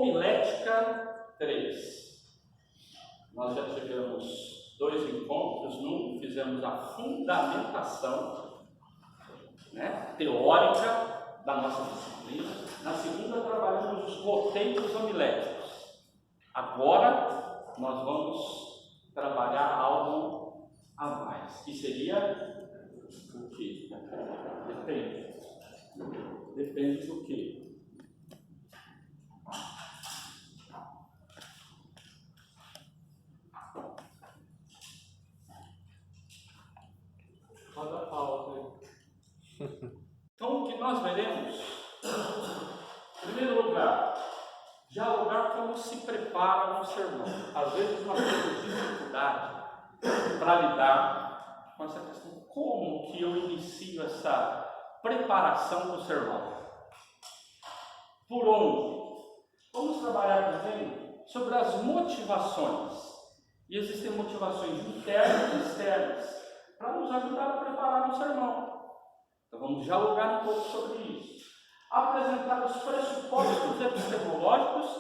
Homilética 3. Nós já tivemos 2 encontros. Num fizemos a fundamentação, teórica da nossa disciplina. Na segunda trabalhamos os roteiros homiléticos. Agora nós vamos trabalhar algo a mais, que seria o quê? Depende do quê? Roda a pausa. Então, o que nós veremos, em primeiro lugar, dialogar como se prepara um sermão. Às vezes nós temos dificuldade para lidar com essa questão. Como que eu inicio essa preparação do sermão? Por onde? Vamos trabalhar também sobre as motivações. E existem motivações internas e externas para nos ajudar a preparar um sermão. Então vamos dialogar um pouco sobre isso. Apresentar os pressupostos epistemológicos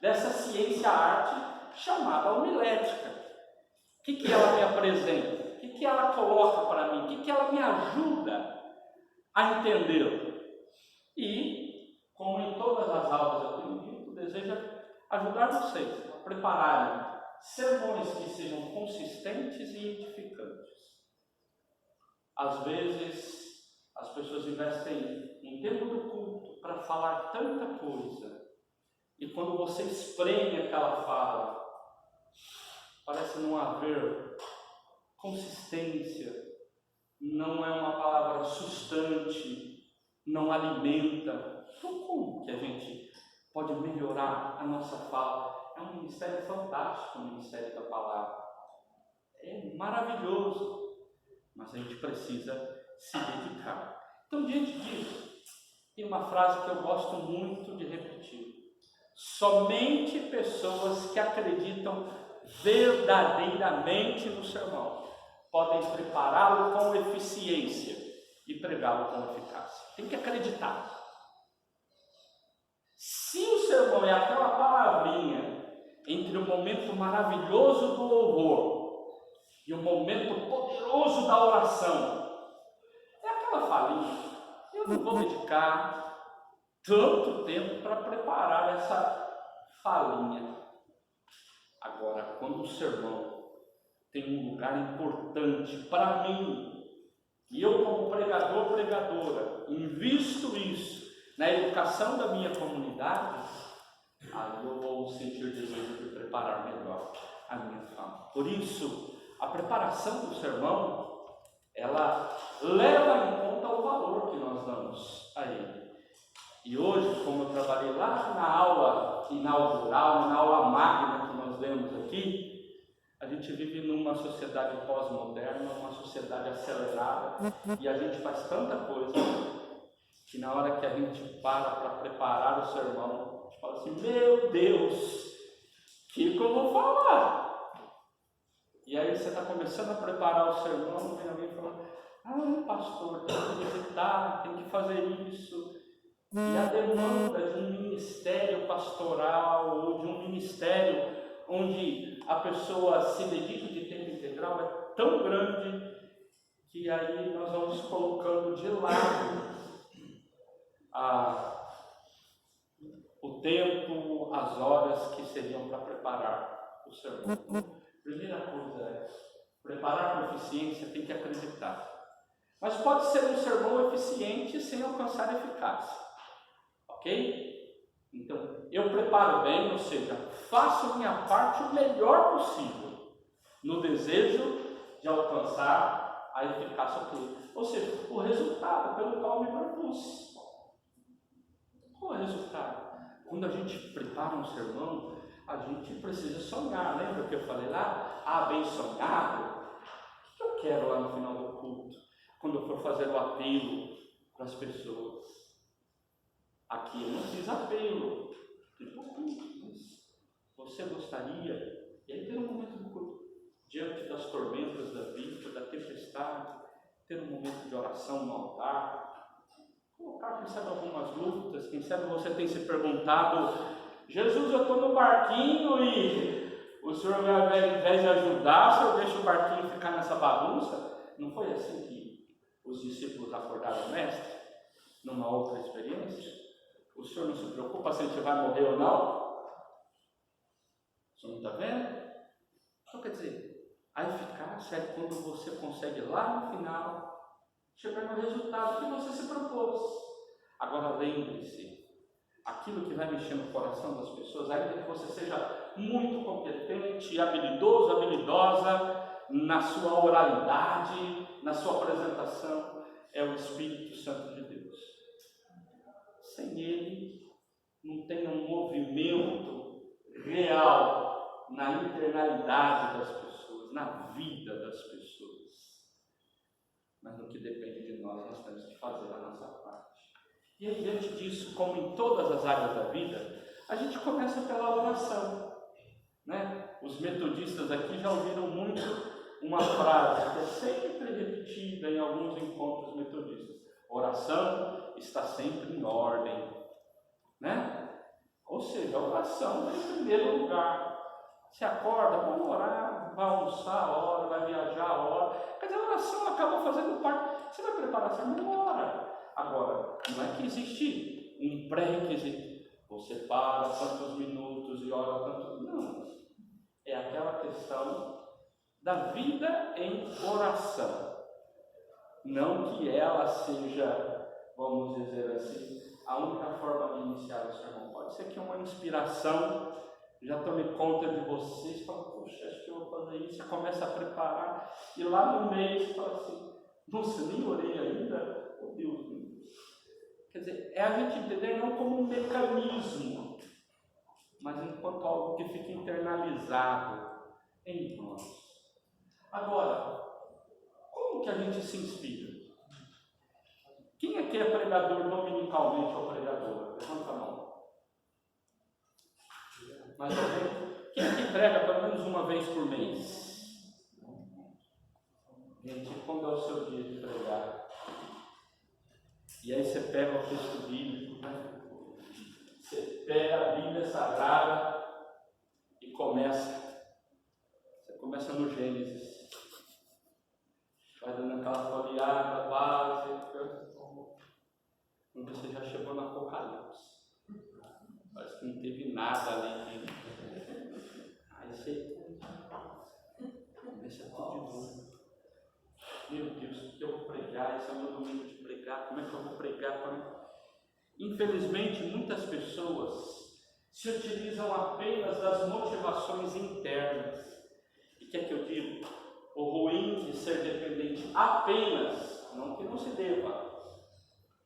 dessa ciência-arte chamada homilética. O que ela me apresenta? O que ela coloca para mim? O que ela me ajuda a entender? E, como em todas as aulas eu tenho dito, desejo ajudar vocês a prepararem sermões que sejam consistentes e edificantes. Às vezes, as pessoas investem um tempo do culto para falar tanta coisa, e quando você espreme aquela fala, parece não haver consistência, não é uma palavra sustante, não alimenta. Então, como que a gente pode melhorar a nossa fala? É um ministério fantástico, o ministério da palavra. É maravilhoso, mas a gente precisa se dedicar. Então, diante disso, tem uma frase que eu gosto muito de repetir. Somente pessoas que acreditam verdadeiramente no sermão podem prepará-lo com eficiência e pregá-lo com eficácia. Tem que acreditar. Se o sermão é aquela palavrinha entre o momento maravilhoso do louvor e o momento poderoso da oração, é aquela falinha. Eu não vou dedicar tanto tempo para preparar essa falinha. Agora, quando o sermão tem um lugar importante para mim, e eu como pregador, pregadora, invisto isso na educação da minha comunidade, aí eu vou sentir desejo de preparar melhor a minha fala. Por isso, a preparação do sermão, ela leva em conta o valor que nós damos a ele. E hoje, como eu trabalhei lá na aula inaugural, na aula magna que nós demos aqui, a gente vive numa sociedade pós-moderna, uma sociedade acelerada, e a gente faz tanta coisa que na hora que a gente para preparar o sermão, a gente fala assim: meu Deus, o que eu vou falar? E aí você está começando a preparar o sermão, vem alguém falando: pastor, tem que visitar, tem que fazer isso. E a demanda de um ministério pastoral ou de um ministério onde a pessoa se dedica de tempo integral é tão grande que aí nós vamos colocando de lado o tempo, as horas que seriam para preparar o sermão. Primeira coisa é, preparar com eficiência tem que acreditar. Mas pode ser um sermão eficiente sem alcançar eficácia. Ok? Então, eu preparo bem, ou seja, faço minha parte o melhor possível, no desejo de alcançar a eficácia plena. Ou seja, o resultado pelo qual me propus. Qual é o resultado? Quando a gente prepara um sermão, a gente precisa sonhar. Lembra que eu falei lá? Bem sonhado. O que eu quero lá no final do culto? Quando eu for fazer o apelo para as pessoas. Aqui eu não fiz apelo. Mas você gostaria? E aí ter um momento do culto, diante das tormentas da vida, da tempestade, ter um momento de oração no altar, colocar, quem sabe, algumas lutas, quem sabe você tem se perguntado: Jesus, eu estou no barquinho e o Senhor, ao invés de ajudar, o Senhor deixa o barquinho ficar nessa bagunça. Não foi assim que os discípulos acordaram o Mestre? Numa outra experiência? O Senhor não se preocupa se a gente vai morrer ou não? O Senhor não está vendo? Então, quer dizer, a eficácia é quando você consegue lá no final chegar no resultado que você se propôs. Agora lembre-se, aquilo que vai mexer no coração das pessoas, ainda que você seja muito competente, habilidoso, habilidosa na sua oralidade, na sua apresentação, é o Espírito Santo de Deus. Sem ele, não tem um movimento real na internalidade das pessoas, na vida das pessoas. Mas no que depende de nós temos que fazer a nossa parte. E aí, diante disso, como em todas as áreas da vida, a gente começa pela oração, né? Os metodistas aqui já ouviram muito uma frase que é sempre repetida em alguns encontros metodistas: oração está sempre em ordem, né? Ou seja, a oração é em primeiro lugar. Você acorda, vamos orar, vai almoçar a hora, vai viajar a hora. Quer dizer, a oração acaba fazendo parte. Você vai preparar a semana, ora. Agora, não é que existe um pré-requisito. Você para tantos minutos e ora tantos. Não. É aquela questão da vida em oração. Não que ela seja, vamos dizer assim, a única forma de iniciar o sermão. Pode ser que uma inspiração já tome conta de vocês e fala, poxa, acho que eu vou fazer isso. Você começa a preparar e lá no meio você fala assim, nossa, nem orei ainda? Oh, Deus meu. Quer dizer, é a gente entender não como um mecanismo, mas enquanto algo que fica internalizado em nós. Agora, como que a gente se inspira? Quem aqui é pregador dominicalmente ou pregadora? Levanta a mão. Mais alguém? Quem aqui prega pelo menos uma vez por mês? Gente, quando é o seu dia de pregar? E aí você pega o texto bíblico, né? Você pega a Bíblia Sagrada e começa. Você começa no Gênesis. Vai dando aquela folheada básica. Quando você já chegou no Apocalipse. Parece que não teve nada ali. Aí você começa tudo de novo. Meu Deus, o que eu vou pregar? Esse é o meu domingo de pregar. Como é que eu vou pregar? Infelizmente, muitas pessoas se utilizam apenas das motivações internas. E o que é que eu digo? O ruim de ser dependente apenas, não que não se deva,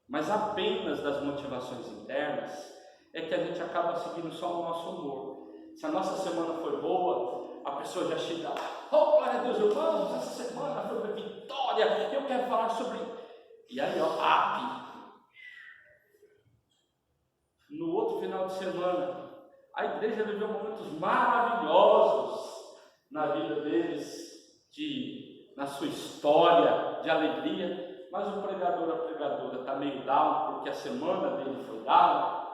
mas apenas das motivações internas, é que a gente acaba seguindo só o nosso humor. Se a nossa semana foi boa, a pessoa já chega lá, oh, glória a Deus, irmãos, essa semana foi uma vitória, eu quero falar sobre... E aí, ó, no outro final de semana, a igreja viveu momentos maravilhosos na vida deles, na sua história de alegria, mas o pregador, a pregadora está meio down, porque a semana dele foi down.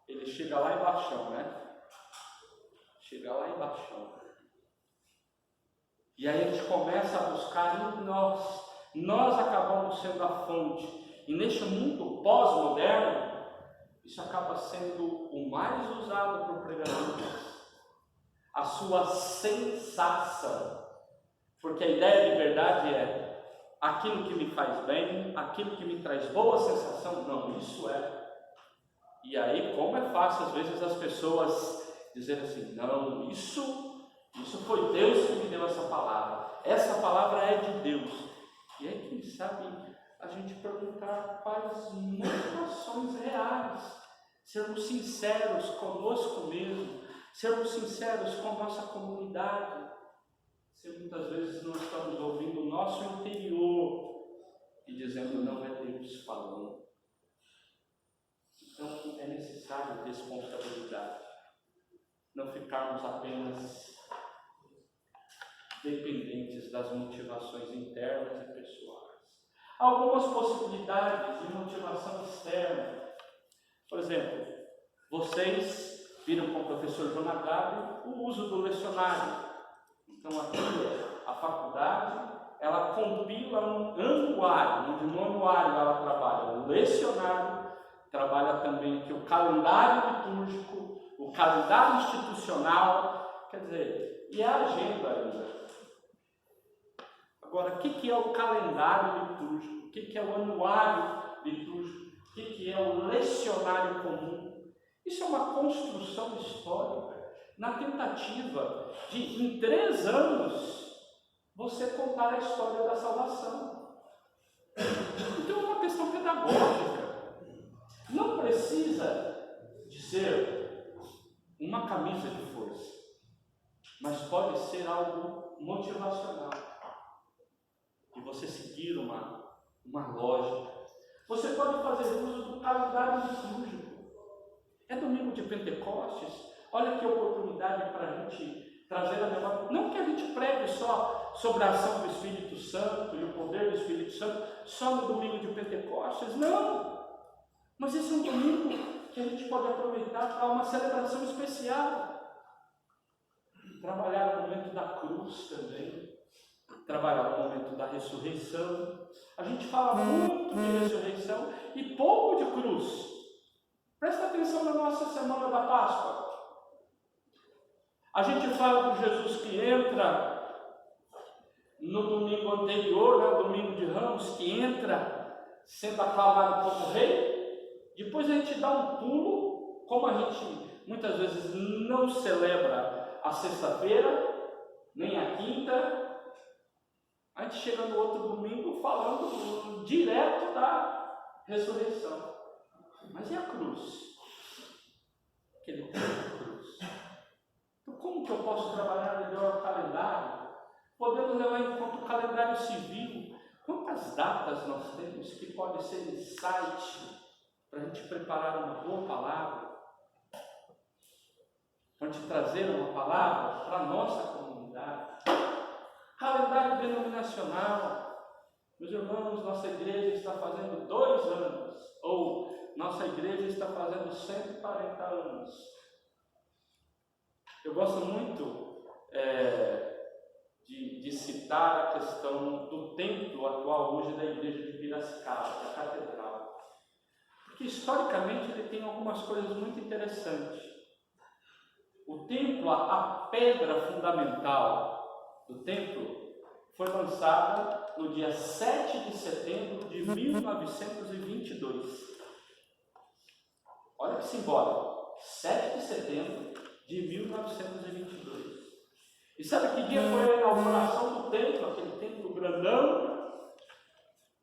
Ele chega lá embaixo, né? Chega lá embaixo. E aí a gente começa a buscar em nós. Nós acabamos sendo a fonte. E neste mundo pós-moderno, isso acaba sendo o mais usado por pregadores. A sua sensação. Porque a ideia de verdade é aquilo que me faz bem, aquilo que me traz boa sensação. Não, isso é. E aí, como é fácil às vezes as pessoas dizerem assim, não, isso foi Deus que me deu essa palavra. Essa palavra é de Deus. E aí, quem sabe, a gente perguntar quais motivações reais. Sermos sinceros conosco mesmo. Sermos sinceros com a nossa comunidade. Se muitas vezes não estamos ouvindo o nosso interior e dizendo, não é Deus falando. Então é necessário responsabilidade. Não ficarmos apenas dependentes das motivações internas e pessoais. Há algumas possibilidades de motivação externa. Por exemplo, vocês viram com o professor João Gabi o uso do lecionário. Então aqui a faculdade, ela compila um anuário, onde no anuário ela trabalha o lecionário, trabalha também aqui o calendário litúrgico, o calendário institucional, quer dizer, e a agenda ainda. Agora, o que é o calendário litúrgico? O que é o anuário litúrgico? O que é o lecionário comum? Isso é uma construção histórica na tentativa de, em 3 anos, você contar a história da salvação. Então é uma questão pedagógica. Não precisa de ser uma camisa de força, mas pode ser algo motivacional. De você seguir uma lógica. Você pode fazer uso do calendário litúrgico. É domingo de Pentecostes. Olha que oportunidade para a gente trazer a memória. Não que a gente pregue só sobre a ação do Espírito Santo e o poder do Espírito Santo só no domingo de Pentecostes. Não! Mas esse é um domingo que a gente pode aproveitar para uma celebração especial. Trabalhar o momento da cruz também. Trabalhar o momento da ressurreição. A gente fala muito de ressurreição e pouco de cruz. Presta atenção na nossa semana da Páscoa. A gente fala do Jesus que entra no domingo anterior, o domingo de Ramos, que entra sendo aclamado como rei. Depois a gente dá um pulo, como a gente muitas vezes não celebra a sexta-feira, nem a quinta. A gente chega no outro domingo falando direto da ressurreição. Mas e a cruz? Aquele tempo da cruz. Então, como que eu posso trabalhar melhor o calendário? Podemos levar em conta o calendário civil. Quantas datas nós temos que pode ser insight para a gente preparar uma boa palavra? Para a gente trazer uma palavra para a nossa comunidade? Calendário denominacional. Meus irmãos, nossa igreja está fazendo 2 anos, ou nossa igreja está fazendo 140 anos. Eu gosto muito de citar a questão do templo atual hoje da igreja de Piracicaba, da catedral. Porque historicamente ele tem algumas coisas muito interessantes. O templo, a pedra fundamental do templo, foi lançada no dia 7 de setembro de 1922. Olha que simbólico, 7 de setembro de 1922. E sabe que dia foi a inauguração do templo, aquele templo grandão?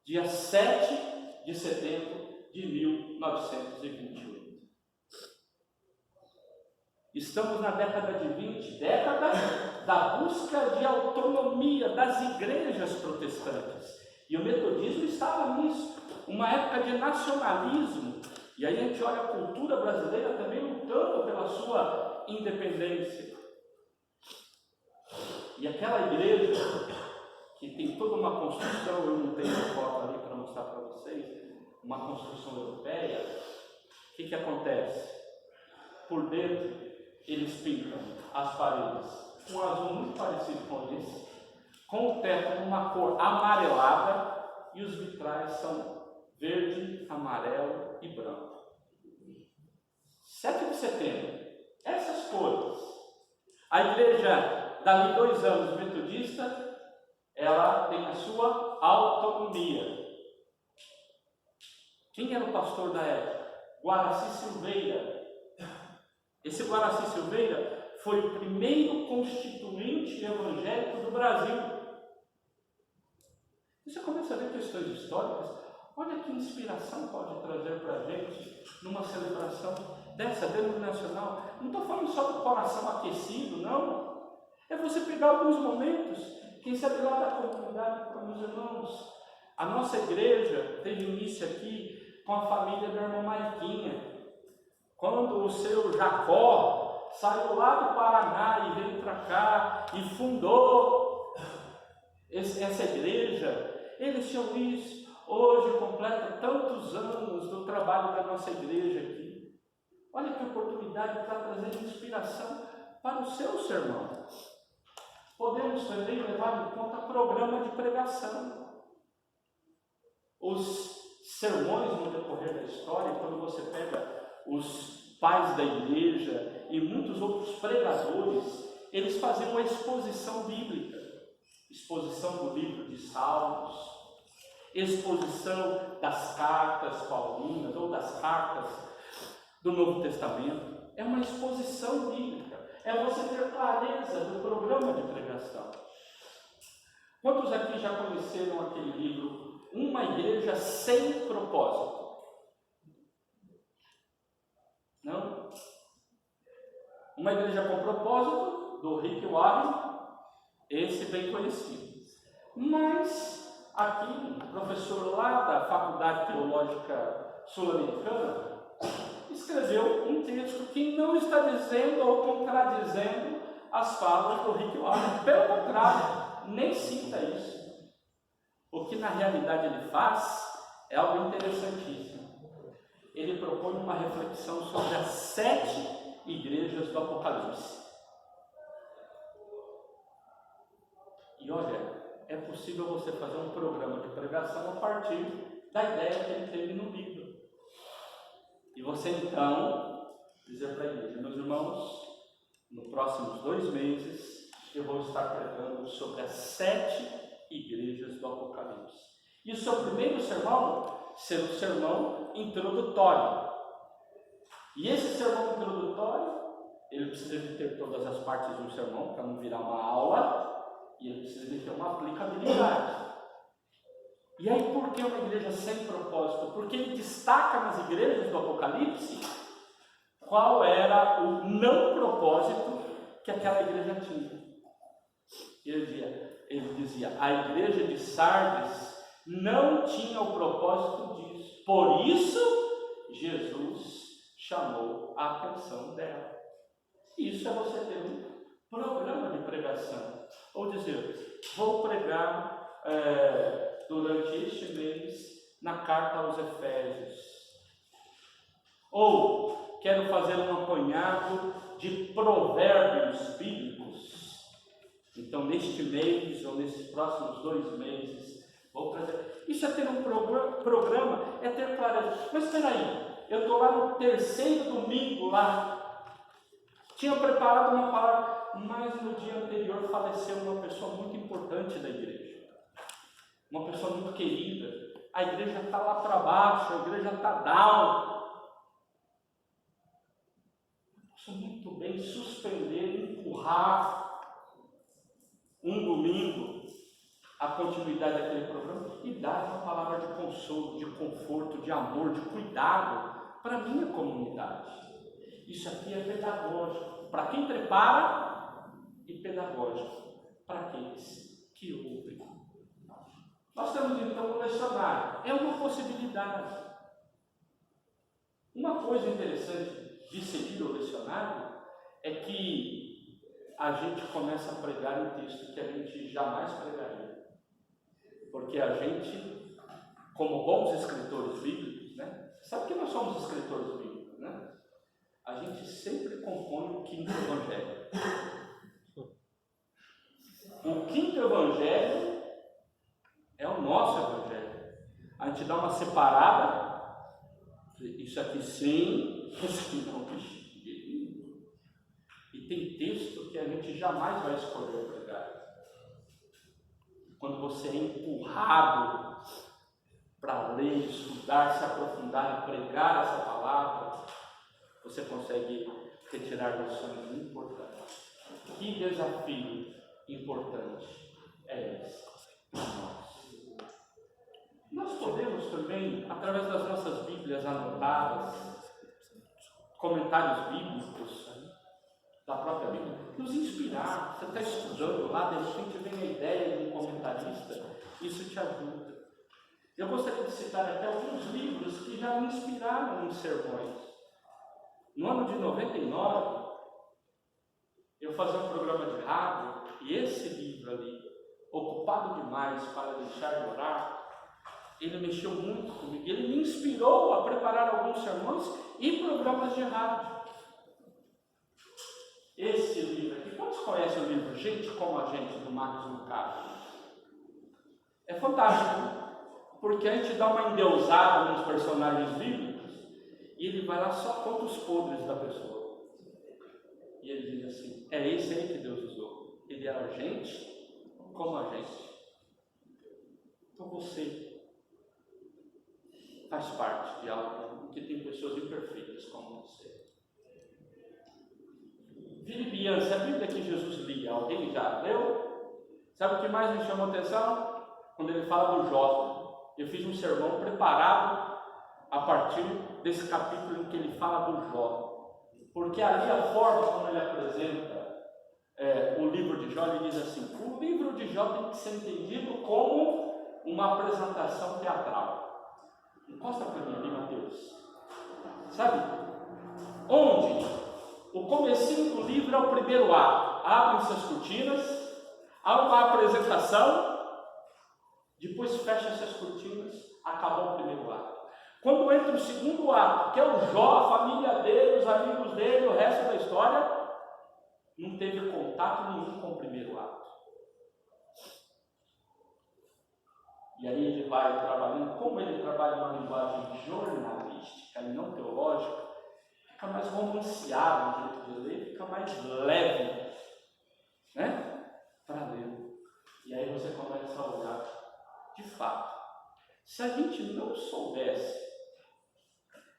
Dia 7 de setembro de 1928. Estamos na década de 20, década da busca de autonomia das igrejas protestantes. E o metodismo estava nisso, uma época de nacionalismo. E aí a gente olha a cultura brasileira também lutando pela sua independência. E aquela igreja, que tem toda uma construção, eu não tenho foto ali para mostrar para vocês, uma construção europeia, o que acontece? Por dentro, eles pintam as paredes com um azul muito parecido com esse, com o teto numa cor amarelada e os vitrais são verde, amarelo e branco. 7 de setembro, essas cores. A igreja, dali 2 anos, metodista, ela tem a sua autonomia. Quem era o pastor da época? Guaraci Silveira. Esse Guaraci Silveira foi o primeiro constituinte evangélico do Brasil. E você começa a ver questões históricas. Olha que inspiração pode trazer para a gente numa celebração dessa denominacional. Não estou falando só do coração aquecido, não. É você pegar alguns momentos, quem sabe lá da comunidade, para meus irmãos. A nossa igreja teve início aqui com a família da irmã Mariquinha. Quando o seu Jacó saiu lá do Paraná e veio para cá e fundou essa igreja, eles tinham isso. Hoje completa tantos anos do trabalho da nossa igreja aqui. Olha que oportunidade para trazer inspiração para o seu sermão. Podemos também levar em conta programa de pregação. Os sermões no decorrer da história, quando você pega os pais da igreja e muitos outros pregadores, eles faziam uma exposição bíblica, exposição do livro de Salmos, exposição das cartas paulinas ou das cartas do Novo Testamento. É uma exposição bíblica, é você ter clareza do programa de pregação. Quantos aqui já conheceram aquele livro Uma Igreja Sem Propósito? Não? Uma Igreja com Propósito, do Rick Warren, esse bem conhecido. Mas aqui, um professor lá da Faculdade Teológica Sul-Americana escreveu um texto que não está dizendo ou contradizendo as falas do Rick Warren. Pelo contrário, nem cita isso. O que na realidade ele faz é algo interessantíssimo. Ele propõe uma reflexão sobre as 7 igrejas do Apocalipse. E olha, é possível você fazer um programa de pregação a partir da ideia que ele teve no livro. E você então dizer para a igreja: meus irmãos, nos próximos 2 meses eu vou estar pregando sobre as 7 igrejas do Apocalipse. E o seu primeiro sermão ser um sermão introdutório. E esse sermão introdutório, ele precisa de ter todas as partes de um sermão para não virar uma aula, e ele precisa de ter uma aplicabilidade. E aí, por que uma igreja sem propósito? Porque ele destaca nas igrejas do Apocalipse qual era o não propósito que aquela igreja tinha. Ele dizia, a igreja de Sardes não tinha o propósito disso. Por isso, Jesus chamou a atenção dela. Isso é você ter um programa de pregação. Ou dizer, vou pregar durante este mês na carta aos Efésios. Ou quero fazer um apanhado de provérbios bíblicos. Então, neste mês ou nesses próximos 2 meses, vou trazer. Isso é ter um programa, é ter clareza. Mas espera aí, eu estou lá no 3º domingo lá, tinha preparado uma palavra, mas no dia anterior faleceu uma pessoa muito importante da igreja, uma pessoa muito querida. A igreja está lá para baixo, a igreja está down. Eu posso muito bem suspender, empurrar um domingo a continuidade daquele programa e dar uma palavra de consolo, de conforto, de amor, de cuidado para a minha comunidade. Isso aqui é pedagógico para quem prepara e pedagógico para aqueles que ouvem. Nós temos então um lecionário, é uma possibilidade. Uma coisa interessante de seguir o lecionário é que a gente começa a pregar em texto que a gente jamais pregaria. Porque a gente, como bons escritores bíblicos, né? Sabe que nós somos escritores bíblicos, né? A gente sempre compõe o 5º evangelho. O 5º evangelho é o nosso evangelho. A gente dá uma separada, isso aqui sim, isso aqui não. E tem texto que a gente jamais vai escolher pregar. Quando você é empurrado para ler, estudar, se aprofundar e pregar essa palavra, você consegue retirar lições importantes. Que desafio importante é esse? Nós podemos também, através das nossas Bíblias anotadas, comentários bíblicos da própria Bíblia, nos inspirar. Você está estudando lá, de repente vem a ideia de um comentarista, isso te ajuda. Eu gostaria de citar até alguns livros que já me inspiraram em sermões. No ano de 99, eu fazia um programa de rádio, e esse livro ali, Ocupado Demais para Deixar de Orar, ele mexeu muito comigo. Ele me inspirou a preparar alguns sermões e programas de rádio. Esse livro aqui, quantos conhecem o livro Gente Como a Gente, do Marcos Lucado? É fantástico, né? Porque a gente dá uma endeusada nos personagens bíblicos e ele vai lá só conta os podres da pessoa. E ele diz assim, é esse aí que Deus usou. Ele era gente como a gente. Então você faz parte de algo que tem pessoas imperfeitas como você. Filipenses, a Bíblia que Jesus lia, alguém já leu? Sabe o que mais me chamou a atenção? Quando ele fala do Jó. Eu fiz um sermão preparado a partir desse capítulo em que ele fala do Jó. Porque ali a forma como ele apresenta o livro de Jó, ele diz assim, o livro de Jó tem que ser entendido como uma apresentação teatral. Encosta para mim ali, Mateus. Sabe? Onde o comecinho do livro é o primeiro ato. Abrem-se as cortinas, há uma apresentação, depois fecha-se as cortinas, acabou o primeiro ato. Quando entra o segundo ato, que é o Jó, a família dele, os amigos dele, o resto da história, não teve contato nenhum com o primeiro ato. E aí ele vai trabalhando, como ele trabalha uma linguagem jornalística e não teológica, fica mais romanceado o jeito de ler, fica mais leve, né? Para ler. E aí você começa a olhar, de fato, se a gente não soubesse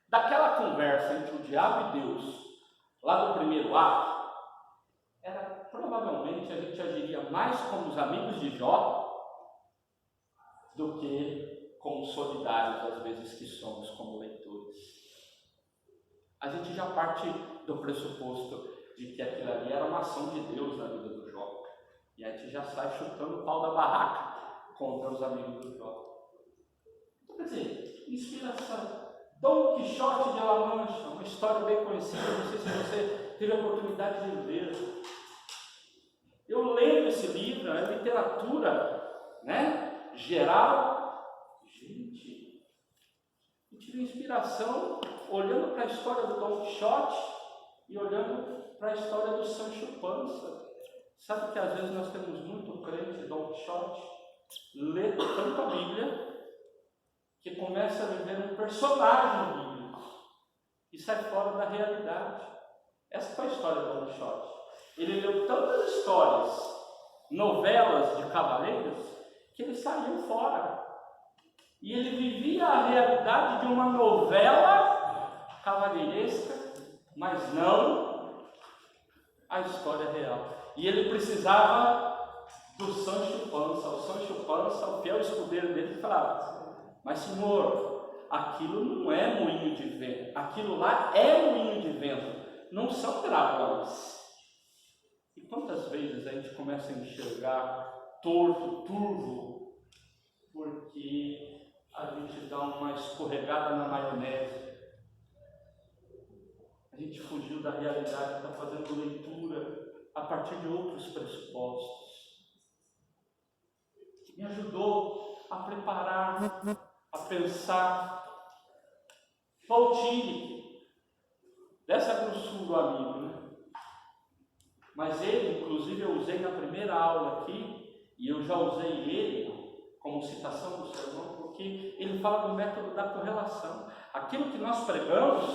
daquela conversa entre o diabo e Deus, lá do primeiro ato, provavelmente a gente agiria mais como os amigos de Jó do que como solidários, às vezes, que somos como leitores. A gente já parte do pressuposto de que aquilo ali era uma ação de Deus na vida do Jó. E a gente já sai chutando o pau da barraca contra os amigos do Jó. Então, quer dizer, inspiração. Dom Quixote de La Mancha, uma história bem conhecida, não sei se você teve a oportunidade de ler. Eu leio esse livro, é literatura, né, geral. Gente, eu tive inspiração olhando para a história do Dom Quixote e olhando para a história do Sancho Panza. Sabe que às vezes nós temos muito crente Dom Quixote, lê tanto a Bíblia, que começa a viver um personagem bíblico e sai fora da realidade. Essa foi a história do Dom Quixote. Ele leu tantas histórias, novelas de cavaleiros, que ele saiu fora. E ele vivia a realidade de uma novela cavalheiresca, mas não a história real. E ele precisava do Sancho Panza. O Sancho Panza, o fiel escudeiro dele, falava, mas senhor, aquilo não é moinho de vento, aquilo lá é moinho de vento, não são dragões. E quantas vezes a gente começa a enxergar torto, turvo, porque a gente dá uma escorregada na maionese, a gente fugiu da realidade, está fazendo leitura a partir de outros pressupostos. Me ajudou a preparar, a pensar. Paul Tillich, dessa grossura, amigo, né? Mas ele, inclusive, eu usei na primeira aula aqui, e eu já usei ele como citação do sermão, porque ele fala do método da correlação. Aquilo que nós pregamos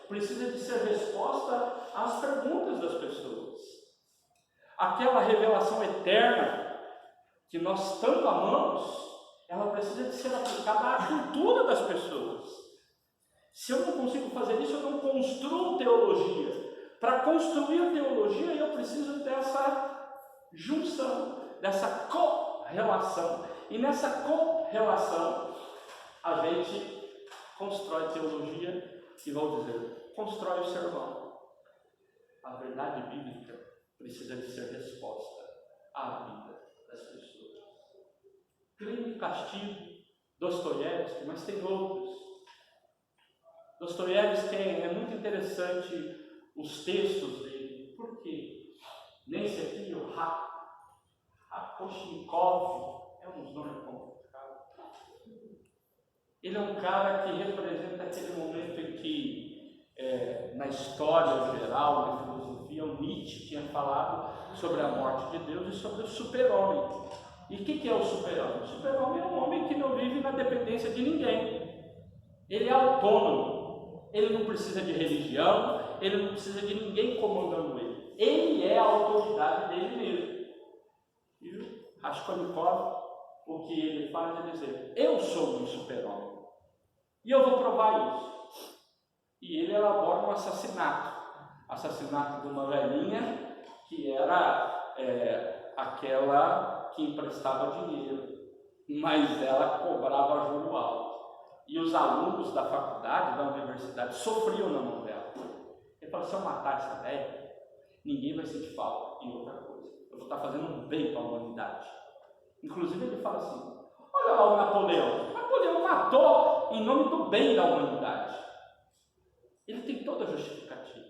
precisa de ser resposta às perguntas das pessoas. Aquela revelação eterna que nós tanto amamos, ela precisa de ser aplicada à cultura das pessoas. Se eu não consigo fazer isso, eu não construo teologia. Para construir a teologia, eu preciso dessa junção, dessa correlação. E nessa correlação, a gente constrói teologia e, vou dizer, constrói o sermão. A verdade bíblica precisa de ser resposta à vida das pessoas. Crime e Castigo, Dostoiévski, mas tem outros. Dostoiévski é muito interessante os textos dele. Por quê? Nesse aqui, o Rakoshnikov, é uns nomes complicados. Ele é um cara que representa aquele momento em que, na história geral, na filosofia, o Nietzsche tinha falado sobre a morte de Deus e sobre o super-homem. E o que é o super-homem? O super-homem é um homem que não vive na dependência de ninguém. Ele é autônomo. Ele não precisa de religião, ele não precisa de ninguém comandando ele. Ele é a autoridade dele mesmo. E Raskolnikov, o que ele faz é dizer: eu sou um super-homem. E eu vou provar isso. E ele elabora um assassinato de uma velhinha que era aquela que emprestava dinheiro, mas ela cobrava juro alto. E os alunos da faculdade, da universidade, sofriam na mão dela. Ele falou: se eu matar essa velha, ninguém vai sentir falta. E outra coisa, eu vou estar fazendo um bem para a humanidade. Inclusive ele fala assim: olha lá o Napoleão. Napoleão matou em nome do bem da humanidade. Ele tem toda a justificativa.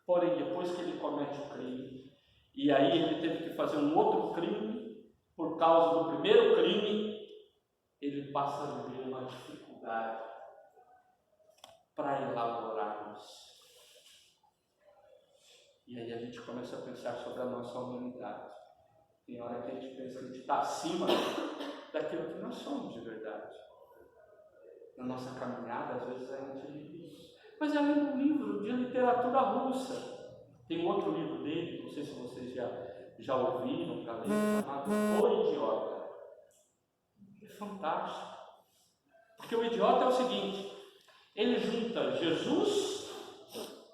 Porém, depois que ele comete o crime, e aí ele teve que fazer um outro crime, por causa do primeiro crime, ele passa a viver uma dificuldade para elaborarmos. E aí a gente começa a pensar sobre a nossa humanidade. Tem hora que a gente pensa que a gente está acima daquilo que nós somos de verdade. Na nossa caminhada, às vezes a gente vive isso. Mas é um livro de literatura russa. Tem um outro livro dele, não sei se vocês já ouviram, chamado O Idiota. É fantástico. Porque o idiota é o seguinte: ele junta Jesus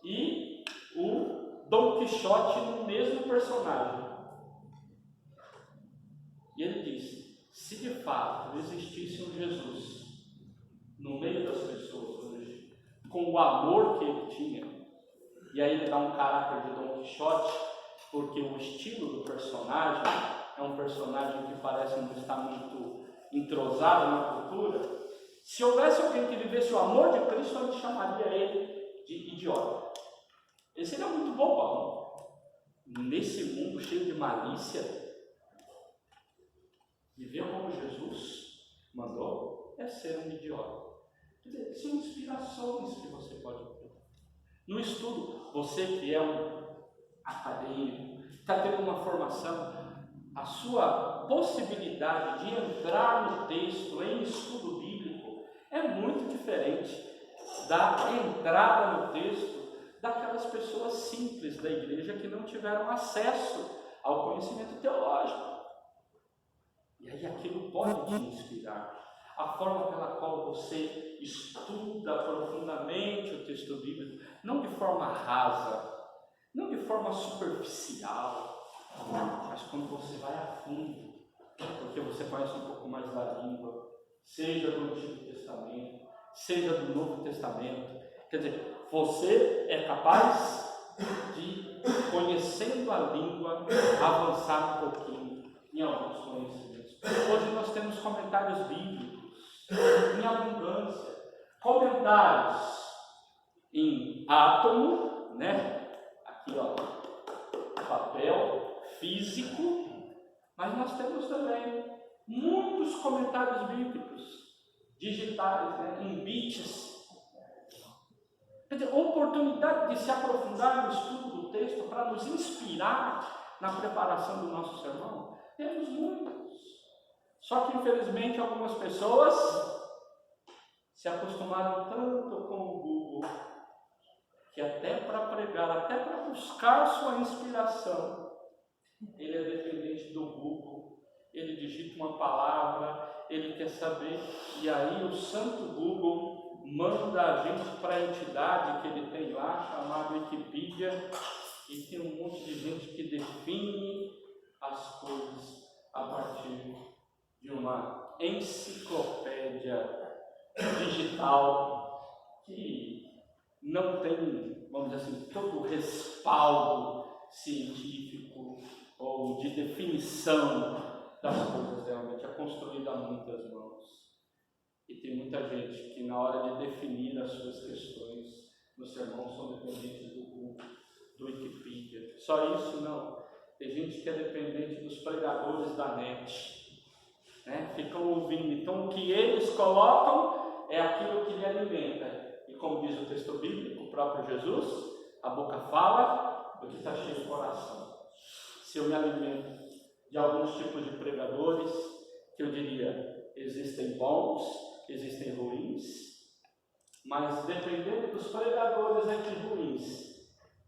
e o Dom Quixote no mesmo personagem. E ele diz: se de fato existisse um Jesus no meio das pessoas hoje, com o amor que ele tinha, e aí ele dá um caráter de Dom Quixote, porque o estilo do personagem é um personagem que parece não estar muito entrosado na cultura. Se houvesse alguém que vivesse o amor de Cristo, a gente chamaria ele de idiota. Ele seria muito bobão. Nesse mundo cheio de malícia, viver como Jesus mandou é ser um idiota. Quer dizer, são inspirações que você pode ter. No estudo, você que é um acadêmico, está tendo uma formação, a sua possibilidade de entrar no texto em estudo bíblico é muito diferente da entrada no texto daquelas pessoas simples da igreja que não tiveram acesso ao conhecimento teológico. E aí aquilo pode te inspirar. A forma pela qual você estuda profundamente o texto bíblico, não de forma rasa, não de forma superficial, mas quando você vai a fundo, porque você conhece um pouco mais da língua, seja do Antigo Testamento, seja do Novo Testamento. Quer dizer, você é capaz de, conhecendo a língua, avançar um pouquinho em alguns conhecimentos. Hoje nós temos comentários bíblicos em abundância, comentários em átomo, né? Aqui ó, papel físico, mas nós temos também muitos comentários bíblicos digitais, né? Em bits. Quer dizer, oportunidade de se aprofundar no estudo do texto para nos inspirar na preparação do nosso sermão, temos muitos. Só que infelizmente algumas pessoas se acostumaram tanto com o Google que até para pregar, até para buscar sua inspiração, ele é dependente do Google. Ele digita uma palavra, ele quer saber, e aí o santo Google manda a gente para a entidade que ele tem lá, chamada Wikipedia, e tem um monte de gente que define as coisas a partir de uma enciclopédia digital que não tem, vamos dizer assim, todo o respaldo científico ou de definição das coisas. Realmente é construída a muitas mãos. E tem muita gente que na hora de definir as suas questões no sermão são dependentes do Google, do Wikipedia. Só isso não. Tem gente que é dependente dos pregadores da net, né? Ficam ouvindo. Então o que eles colocam é aquilo que lhe alimenta. E como diz o texto bíblico, o próprio Jesus, a boca fala do que está cheio do coração. Se eu me alimento de alguns tipos de pregadores, que eu diria, existem bons, existem ruins, mas dependendo dos pregadores ruins,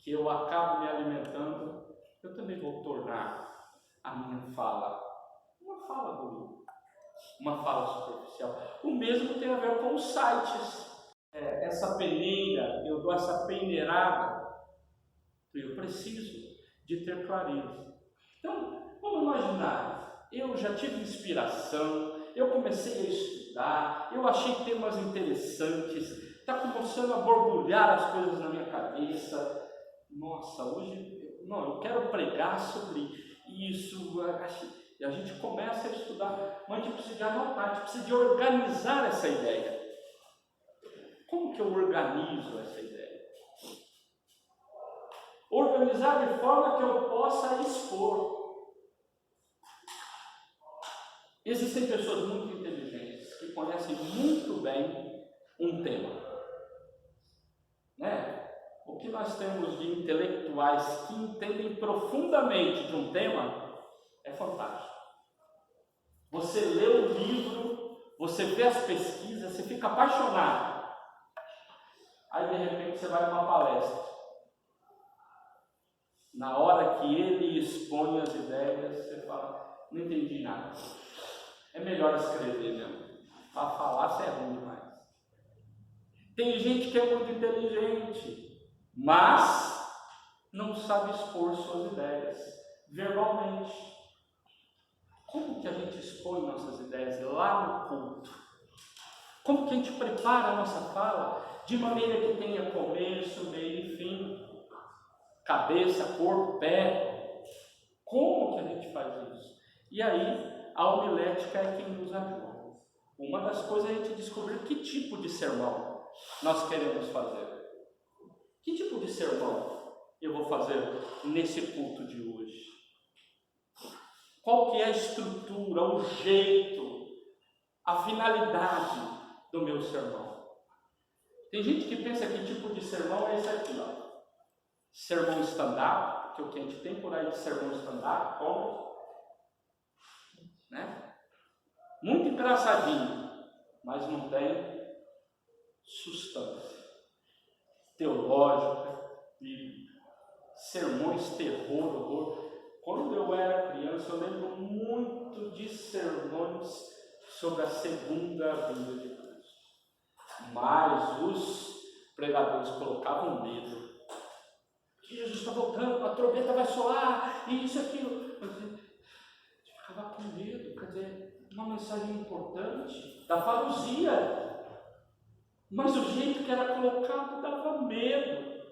que eu acabo me alimentando, eu também vou tornar a minha fala uma fala ruim, uma fala superficial. O mesmo tem a ver com os sites. Essa peneira, eu dou essa peneirada, eu preciso de ter clareza. Então, vamos imaginar, eu já tive inspiração, eu comecei a estudar, eu achei temas interessantes, está começando a borbulhar as coisas na minha cabeça. Nossa, hoje, eu quero pregar sobre isso. E a gente começa a estudar, mas a gente precisa de anotar, a gente precisa de organizar essa ideia. Como que eu organizo essa ideia? Organizar de forma que eu possa expor. Existem pessoas muito inteligentes que conhecem muito bem um tema, né? O que nós temos de intelectuais que entendem profundamente de um tema é fantástico. Você lê o livro, você vê as pesquisas, você fica apaixonado. Aí de repente você vai numa palestra. Na hora que ele expõe as ideias, você fala, não entendi nada. É melhor escrever mesmo. Para falar você é ruim demais. Tem gente que é muito inteligente, mas não sabe expor suas ideias verbalmente. Como que a gente expõe nossas ideias lá no culto? Como que a gente prepara a nossa fala de maneira que tenha começo, meio e fim? Cabeça, corpo, pé. Como que a gente faz isso? E aí, a homilética é quem nos ajuda. Uma das coisas é a gente descobrir que tipo de sermão nós queremos fazer. Que tipo de sermão eu vou fazer nesse culto de hoje? Qual que é a estrutura, o jeito, a finalidade do meu sermão? Tem gente que pensa que tipo de sermão é esse aqui, ó. Sermão stand-up, que é o que a gente tem por aí de sermão stand-up, né? Muito engraçadinho, mas não tem substância teológica, bíblica. Sermões terror, horror. Quando eu era criança, eu lembro muito de sermões sobre a segunda vinda de Cristo. Mas os pregadores colocavam medo. Jesus está voltando, a trombeta vai soar, e isso e aquilo. Eu ficava com medo, quer dizer, uma mensagem importante da parousia. Mas o jeito que era colocado dava medo.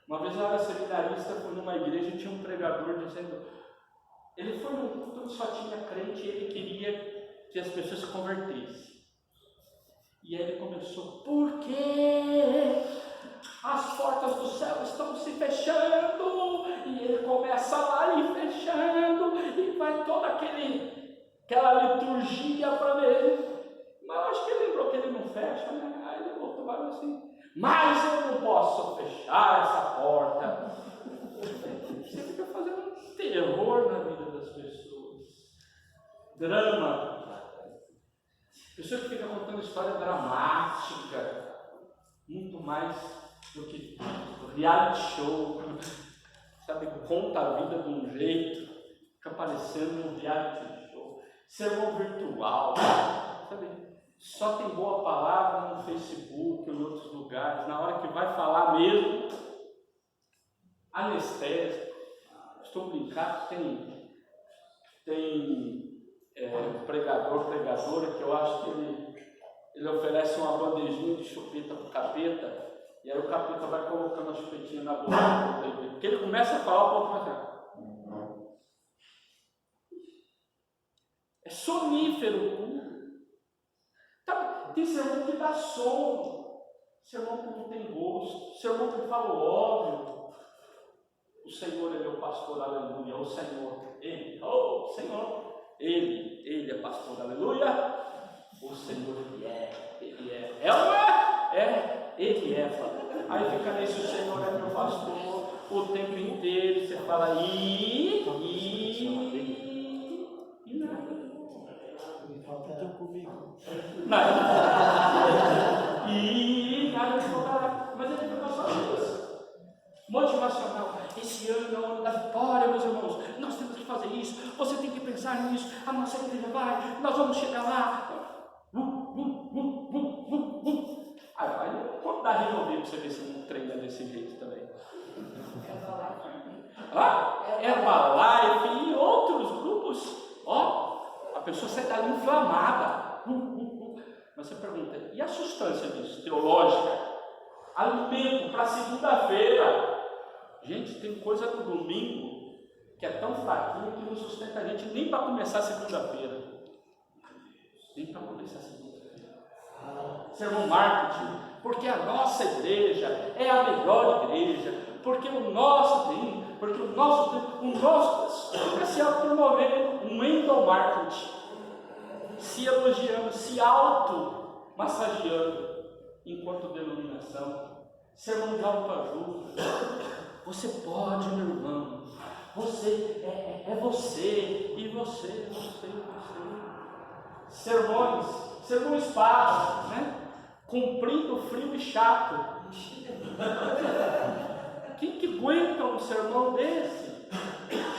Uma vez eu era seminarista, fui numa igreja e tinha um pregador dizendo, ele foi num culto onde só tinha crente e ele queria que as pessoas se convertessem. E aí ele começou, por quê? As portas do céu estão se fechando, e ele começa lá e fechando, e vai toda aquela liturgia para ver. Mas eu acho que ele lembrou que ele não fecha, né? Aí ele voltou e falou assim, mas eu não posso fechar essa porta. Você fica fazendo um terror na vida das pessoas. Drama. Pessoa que fica contando história dramática, muito mais do que reality show, sabe, conta a vida de um jeito, fica parecendo um reality show, sermão virtual, sabe, só tem boa palavra no Facebook ou em outros lugares, na hora que vai falar mesmo, anestésico. Estou brincando, tem pregador, pregadora, que eu acho que ele oferece uma bandejinha de chupeta para o capeta, e aí o capeta vai colocando a chupetinha na boca, porque ele começa a falar, o povo vai é sonífero puro. Tá, tem sermão que dá sono, sermão que não tem gosto, sermão que fala o óbvio. O Senhor é meu pastor, aleluia. O Senhor, Ele, oh Senhor, Ele é pastor, aleluia. O Senhor Ele é. É ou não é? Ele é. Aí fica nesse, o Senhor é meu pastor, o tempo inteiro, você fala e nada. Nada. E nada de voltar. Mas ele fica só isso. Motivacional. Esse ano é o ano da vitória, meus irmãos. Nós temos que fazer isso. Você tem que pensar nisso. A nossa igreja vai. Nós vamos chegar lá. Aí pode dar resolver para você ver se não treina desse jeito também. Herbalife e outros grupos. A pessoa sai dali inflamada. Mas você pergunta, e a substância disso? Teológica? Alimento para segunda-feira. Gente, tem coisa no domingo que é tão fraquinha que não sustenta a gente nem para começar segunda-feira. Nem para começar segunda-feira. Sermão marketing, porque a nossa igreja é a melhor igreja, porque o nosso tem, porque o nosso fica se autopromovendo um endomarketing, se elogiando, se auto-massageando enquanto denominação, sermão de autoajuda. Você pode, meu irmão, você é você, e você. Sermão espada, né? Cumprindo, frio e chato. Quem que aguenta um sermão desse?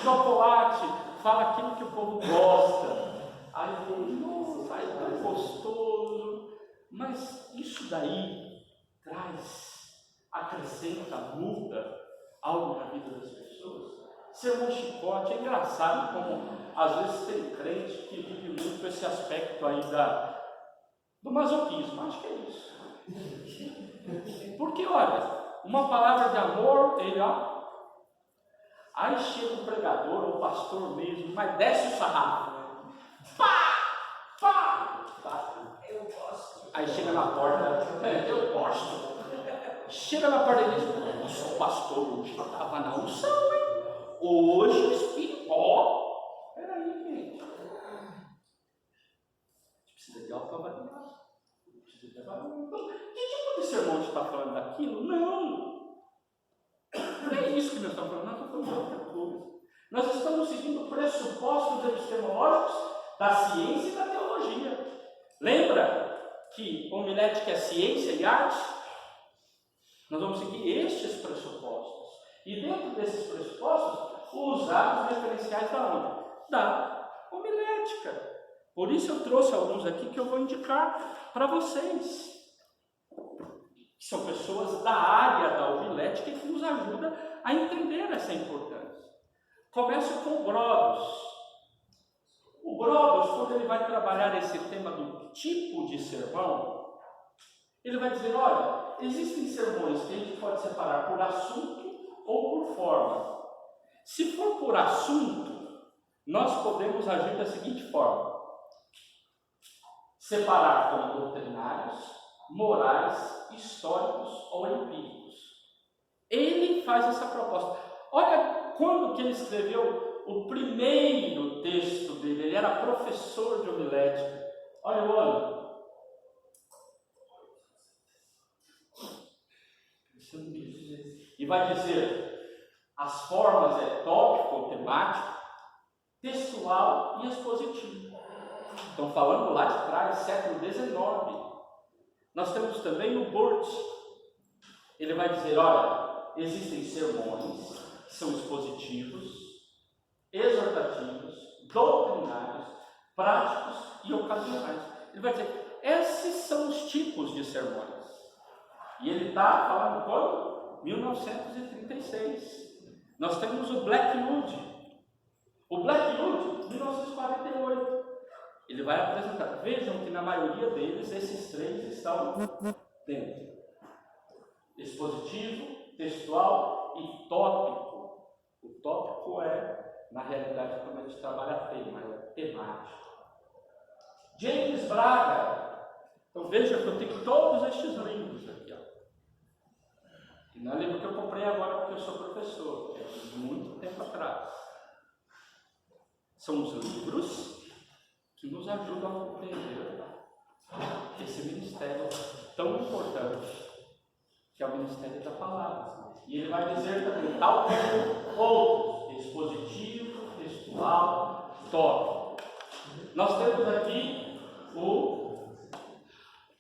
Chocolate, fala aquilo que o povo gosta. Aí nossa, é tão gostoso. Mas isso daí acrescenta, muda algo na vida das pessoas. Sermão chicote é engraçado como às vezes tem crente que vive muito esse aspecto aí do masoquismo. Acho que é isso. Porque olha, uma palavra de amor, aí chega o pregador ou o pastor mesmo, mas desce o sarrafo. Pá! Eu gosto. Aí chega na porta, eu gosto. Chega na porta e diz, nossa, o pastor hoje estava na unção, hein? Hoje o Espírito, peraí, gente. Precisa de autoavaliação. Precisa de avaliação. Que tipo de sermão a gente está falando daquilo? Não é isso que nós estamos falando, nós estamos falando de outra coisa. Nós estamos seguindo pressupostos epistemológicos da ciência e da teologia. Lembra que homilética é ciência e arte? Nós vamos seguir estes pressupostos. E dentro desses pressupostos, usar os referenciais da onde? Da homilética. Por isso eu trouxe alguns aqui que eu vou indicar para vocês. São pessoas da área da homilética que nos ajudam a entender essa importância. Começo com o Brodos. O Brodos, quando ele vai trabalhar esse tema do tipo de sermão, ele vai dizer, olha, existem sermões que a gente pode separar por assunto ou por forma. Se for por assunto, nós podemos agir da seguinte forma: separar como doutrinários, morais, históricos ou empíricos. Ele faz essa proposta. Olha quando que ele escreveu o primeiro texto dele. Ele era professor de homilética. Olha o ano. E vai dizer, as formas é tópico, temático, textual e expositivo. Estão falando lá de trás, século XIX. Nós temos também o Burt. Ele vai dizer, olha, existem sermões que são expositivos, exortativos, doutrinários, práticos e ocasionais. Ele vai dizer, esses são os tipos de sermões. E ele está falando quando? 1936. Nós temos o Blackwood. O Blackwood, 1948. Ele vai apresentar. Vejam que na maioria deles, esses três estão dentro. Expositivo, textual e tópico. O tópico é, na realidade, quando a gente trabalha tema, é temático. James Braga. Então veja que eu tenho todos estes livros aqui. E não é livro que eu comprei agora porque eu sou professor, é de muito tempo atrás. São os livros que nos ajudam a compreender ministério tão importante, que é o ministério da palavra. E ele vai dizer também, tal como outros, expositivo, textual, tópico. Nós temos aqui o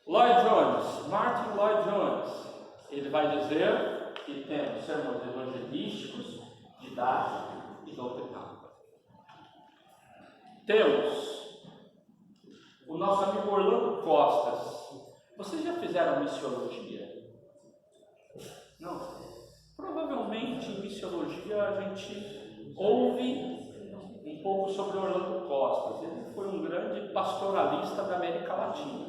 Lloyd Jones, Martin Lloyd Jones. Ele vai dizer que temos sermões evangelísticos, didáticos e doutrinários. Temos o nosso amigo Orlando Costas. Vocês já fizeram missiologia? Não? Provavelmente em missiologia a gente ouve um pouco sobre Orlando Costas. Ele foi um grande pastoralista da América Latina.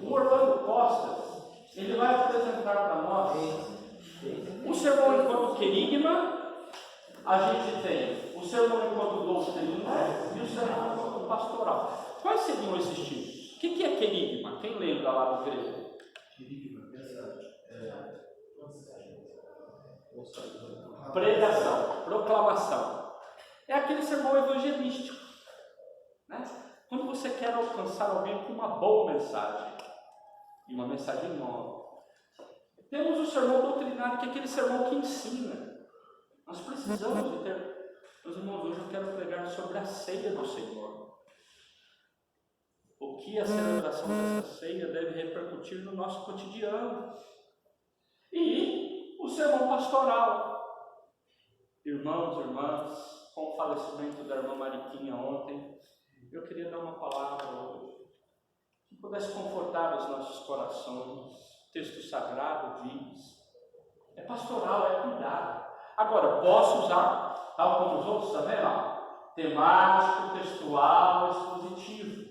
O Orlando Costas, ele vai apresentar para nós o sermão enquanto querigma. A gente tem o sermão enquanto doutrina e o sermão enquanto pastoral. Quais seriam esses tipos? O que é querigma? Quem lembra lá do grego? Pregação, proclamação. É aquele sermão evangelístico, né? Quando você quer alcançar alguém com uma boa mensagem, e uma mensagem nova. Temos o sermão doutrinário, que é aquele sermão que ensina. Nós precisamos de ter... Meus irmãos, hoje eu quero pregar sobre a ceia do Senhor. O que a celebração dessa ceia deve repercutir no nosso cotidiano. E o sermão pastoral. Irmãos, irmãs, com o falecimento da irmã Mariquinha ontem, eu queria dar uma palavra hoje, que pudesse confortar os nossos corações. O texto sagrado diz, é pastoral, é cuidado. Agora, posso usar, tal como os outros também, temático, textual, expositivo.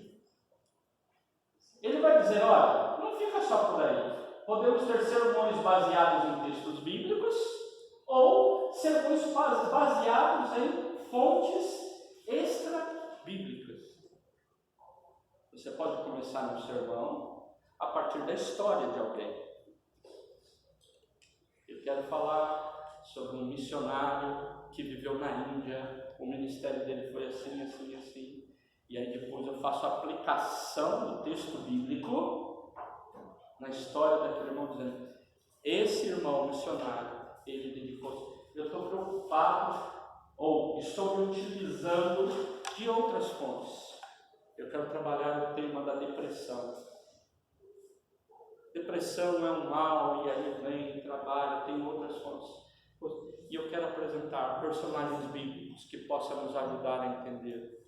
Ele vai dizer, olha, não fica só por aí. Podemos ter sermões baseados em textos bíblicos ou sermões baseados em fontes extra-bíblicas. Você pode começar um sermão a partir da história de alguém. Eu quero falar sobre um missionário que viveu na Índia. O ministério dele foi assim, assim, assim. E aí depois eu faço a aplicação do texto bíblico na história daquele irmão, dizendo, esse irmão missionário, ele dedicou, eu estou preocupado, ou estou me utilizando de outras fontes. Eu quero trabalhar o tema da depressão. Depressão é um mal, e aí vem, trabalha, tem outras fontes. E eu quero apresentar personagens bíblicos que possam nos ajudar a entender.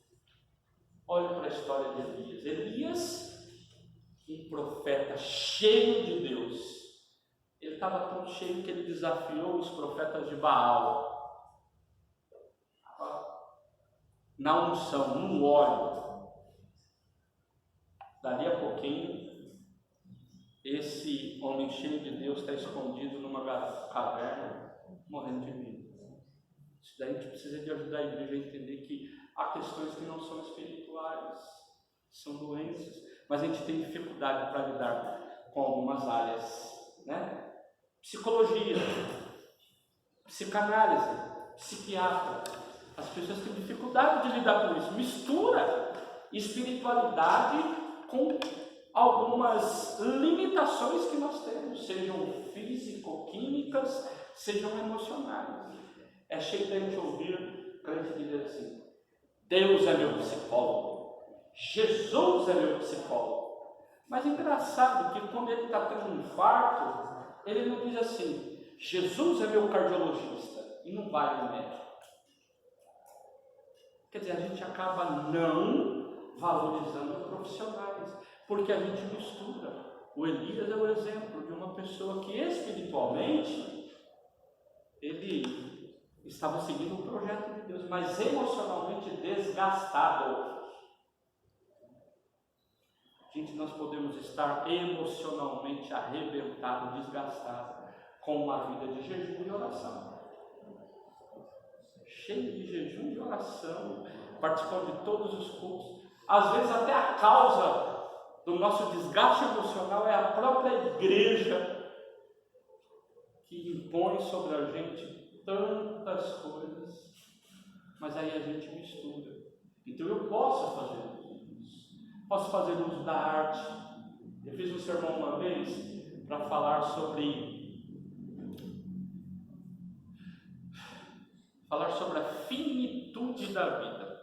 Olhe para a história de Elias. Elias, um profeta cheio de Deus. Ele estava tão cheio que ele desafiou os profetas de Baal. Na unção, no óleo. Dali a pouquinho, esse homem cheio de Deus está escondido numa caverna, morrendo de medo. Isso daí a gente precisa de ajudar a igreja a entender que há questões que não são espirituais, são doenças, mas a gente tem dificuldade para lidar com algumas áreas, né? Psicologia, psicanálise, psiquiatra. As pessoas têm dificuldade de lidar com isso. Mistura espiritualidade com algumas limitações que nós temos, sejam físico-químicas, sejam emocionais. É cheio de gente ouvir crente dizer assim, Deus é meu psicólogo, Jesus é meu psicólogo. Mas é engraçado que quando ele está tendo um infarto, ele não diz assim, Jesus é meu cardiologista, e não vai no médico. Quer dizer, a gente acaba não valorizando profissionais, porque a gente mistura. O Elias é o exemplo de uma pessoa que espiritualmente ele estava seguindo o projeto de Deus, mas emocionalmente desgastado. Gente, nós podemos estar emocionalmente arrebentado, desgastado, com uma vida de jejum e oração. Cheio de jejum e oração, participando de todos os cultos. Às vezes até a causa do nosso desgaste emocional é a própria igreja que impõe sobre a gente tantas coisas, mas aí a gente mistura. Então eu posso fazer isso, posso fazer uso da arte, Eu fiz um sermão uma vez para falar sobre a finitude da vida.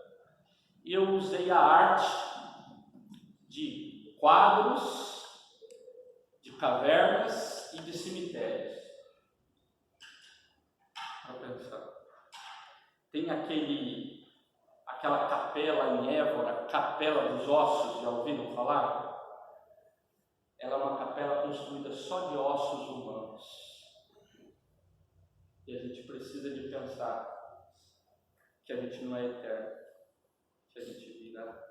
E eu usei a arte de quadros, de cavernas e de cemitérios. Para pensar. Tem aquela capela em Évora, Capela dos Ossos, já ouviram falar? Ela é uma capela construída só de ossos humanos. E a gente precisa de pensar que a gente não é eterno, que a gente vira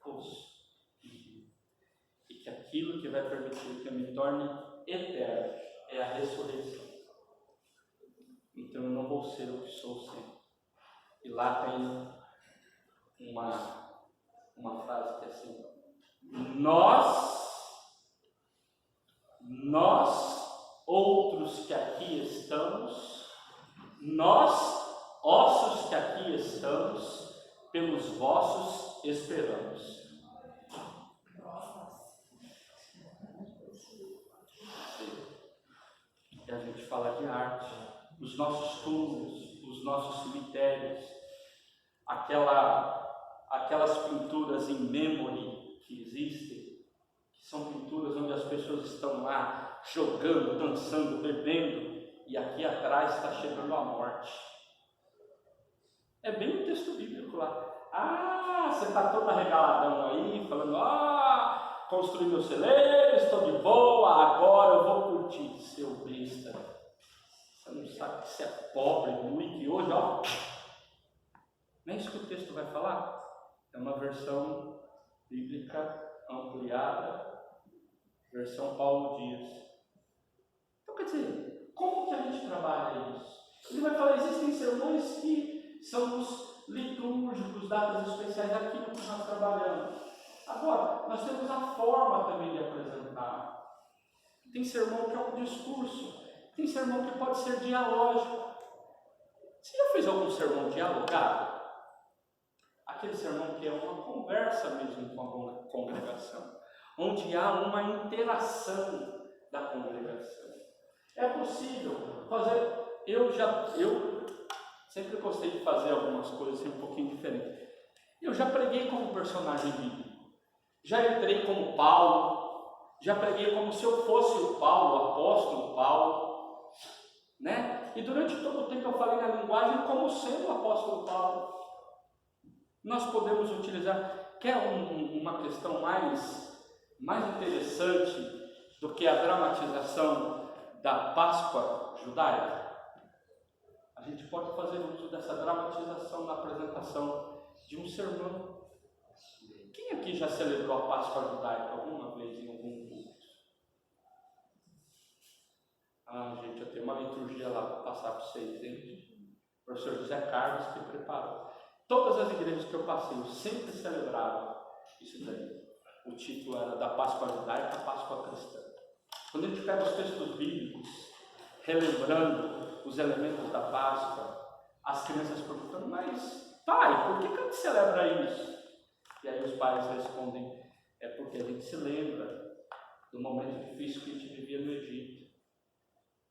osso. E que aquilo que vai permitir que eu me torne eterno é a ressurreição. Então eu não vou ser o que sou sempre. E lá tem uma frase que é assim: nós outros que aqui estamos, nós ossos que aqui estamos, pelos vossos esperamos. E a gente fala de arte, os nossos túmulos, os nossos cemitérios, aquelas pinturas em memory que existem, que são pinturas onde as pessoas estão lá jogando, dançando, bebendo, e aqui atrás está chegando a morte. É bem um texto bíblico lá. Você está todo arregaladão aí, falando, construí meu celeiro, estou de boa, agora eu vou curtir. Seu besta, você não sabe que você é pobre, nu, e que hoje, não é isso que o texto vai falar? É uma versão bíblica ampliada, versão Paulo Dias. Então, quer dizer, como que a gente trabalha isso? Ele vai falar, existem sermões que são os litúrgicos, datas especiais, aquilo que nós trabalhamos. Agora, nós temos a forma também de apresentar. Tem sermão que é um discurso, tem sermão que pode ser dialógico. Você já fez algum sermão dialogado? Aquele sermão que é uma conversa mesmo com a congregação, onde há uma interação da congregação. É possível fazer. Eu sempre gostei de fazer algumas coisas assim, um pouquinho diferentes. Eu já preguei como personagem bíblico, já entrei como Paulo, já preguei como se eu fosse o Paulo, o apóstolo Paulo, né? E durante todo o tempo eu falei na linguagem como sendo o apóstolo Paulo. Nós podemos utilizar, quer uma questão mais interessante do que a dramatização da Páscoa judaica? A gente pode fazer uso dessa dramatização na apresentação de um sermão. Quem aqui já celebrou a Páscoa judaica alguma vez em algum culto? Gente, eu tenho uma liturgia lá para passar para vocês, hein? O professor José Carlos que preparou. Todas as igrejas que eu passei, eu sempre celebrava isso daí. O título era da Páscoa judaica, a Páscoa cristã. Quando a gente pega os textos bíblicos, relembrando os elementos da Páscoa, as crianças perguntando, mas pai, por que a gente celebra isso? E aí os pais respondem, é porque a gente se lembra do momento difícil que a gente vivia no Egito.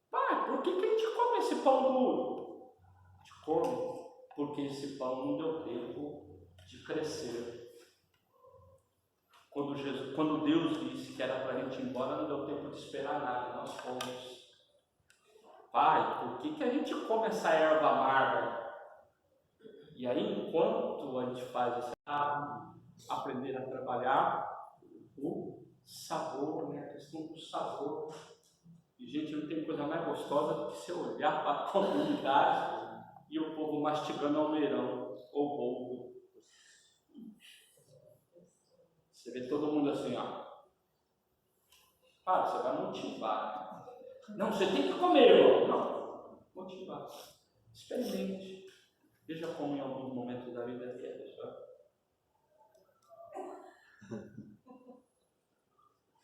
Pai, por que a gente come esse pão duro? A gente come porque esse pão não deu tempo de crescer. Quando Deus disse que era para a gente ir embora, não deu tempo de esperar nada, nós fomos. Pai, por que a gente come essa erva amarga? E aí, enquanto a gente faz essa aprender a trabalhar o sabor, né? A questão do sabor. E, gente, não tem coisa mais gostosa do que você olhar para a comunidade e o povo mastigando almeirão ou boldo. Você vê todo mundo assim, você vai motivar. Não, você tem que comer, irmão. Não, motivar. Experimente. Veja como em alguns momentos da vida é isso.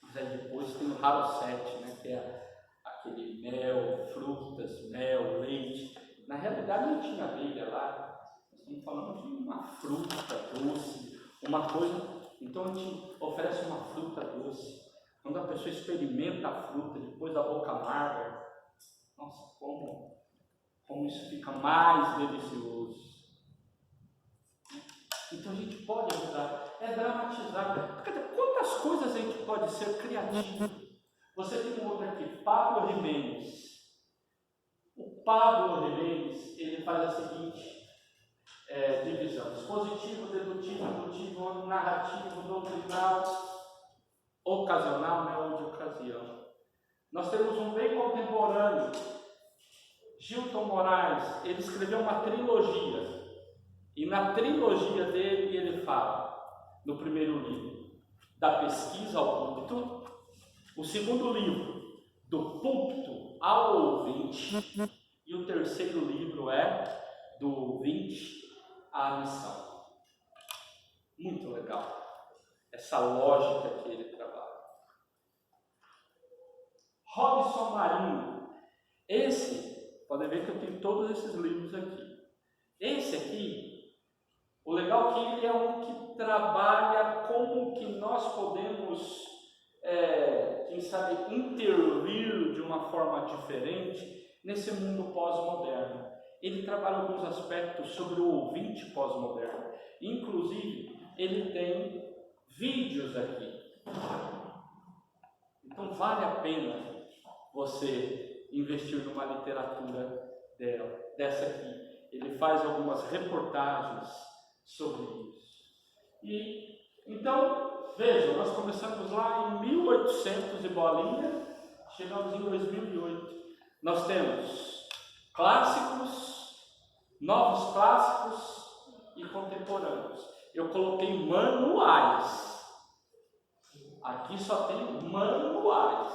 Mas aí depois tem o raro 7, né? Que é aquele mel, frutas, mel, leite. Na realidade não tinha abelha lá. Nós estamos falando de uma fruta doce, uma coisa. Então a gente oferece uma fruta doce. Quando a pessoa experimenta a fruta depois da boca amarga, nossa, como isso fica mais delicioso. Então a gente pode ajudar, é dramatizar. Quantas coisas a gente pode ser criativo? Você tem um outro aqui, Pablo Jiménez. O Pablo Jiménez, ele faz a seguinte divisão: expositivo, dedutivo, indutivo, narrativo, doutrinal, ocasional, né, ou de ocasião. Nós temos um bem contemporâneo, Gilton Moraes. Ele escreveu uma trilogia, e na trilogia dele ele fala, no primeiro livro, da pesquisa ao púlpito, o segundo livro, do púlpito ao ouvinte, e o terceiro livro é do ouvinte à missão. Muito legal essa lógica que ele trabalha. Robson Marinho, esse, podem ver que eu tenho todos esses livros aqui. Esse aqui, o legal é que ele é um que trabalha como que nós podemos, quem sabe, intervir de uma forma diferente nesse mundo pós-moderno. Ele trabalha alguns aspectos sobre o ouvinte pós-moderno. Inclusive, ele tem vídeos aqui. Então, vale a pena você investir numa literatura dessa aqui. Ele faz algumas reportagens sobre isso. E, então, vejam, nós começamos lá em 1800 e bolinha, chegamos em 2008. Nós temos clássicos, novos clássicos e contemporâneos. Eu coloquei manuais. Aqui só tem manuais.